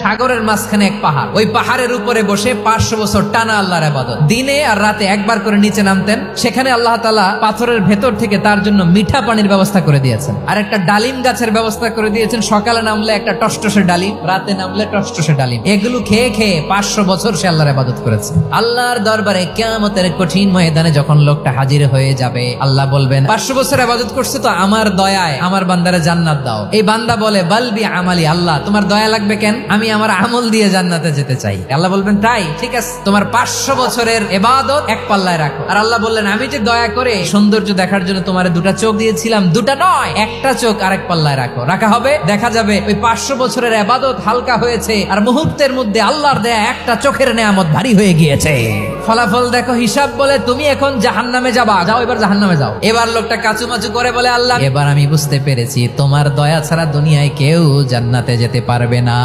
সাগরের মাঝখানে এক পাহাড়, ওই পাহাড়ের উপরে বসে 500 বছর টানা আল্লাহর ইবাদত। দিনে আর রাতে একবার করে নিচে নামতেন। সেখানে আল্লাহ তাআলা পাথরের ভেতর থেকে তার জন্য মিঠা পানির ব্যবস্থা করে দিয়েছেন, আর একটা ডালিম গাছের ব্যবস্থা করে দিয়েছেন। সকালে নামলে একটা টসটসে ডালিম, রাতে নামলে টসটসে ডালিম। এগুলো খেয়ে খেয়ে 500 বছর সে আল্লাহর ইবাদত করেছে। আল্লাহর দরবারে কিয়ামতের কঠিন ময়দানে যখন লোকটা হাজির হয়ে যাবে, আল্লাহ বলবেন 500 বছর ইবাদত করছে তো আমার দয়ায় আমার বান্দারে জান্নাত দাও। এই বান্দা বলে বালবি আমালি, আল্লাহ তোমার দয়া লাগবে কেন, আমি আমার আমল দিয়ে জান্নাতে যেতে চাই। আল্লাহ বলবেন তাই, ঠিক আছে, তোমার 500 বছরের ইবাদত এক পাল্লায় রাখো। আর আল্লাহ বললেন আমি যে দয়া করে সৌন্দর্য দেখার জন্য তোমার 2টা চোখ দিয়েছিলাম, 2টা নয়, একটা চোখ আরেক পাল্লায় রাখো। রাখা হবে, দেখা যাবে ওই 500 বছরের ইবাদত হালকা হয়েছে, আর মুহূর্তের মধ্যে আল্লাহর দেয়া একটা চোখের নেয়ামত ভারী হয়ে গিয়েছে। ফলাফল দেখো, হিসাব বলে তুমি এখন জাহান্নামে যাবা, যাও এবার জাহান্নামে যাও। এবার লোকটা কাচুমাচু করে বলে আল্লাহ এবার আমি বুঝতে পেরেছি তোমার দয়া ছাড়া দুনিয়ায় কেউ জান্নাতে যেতে পারবে না।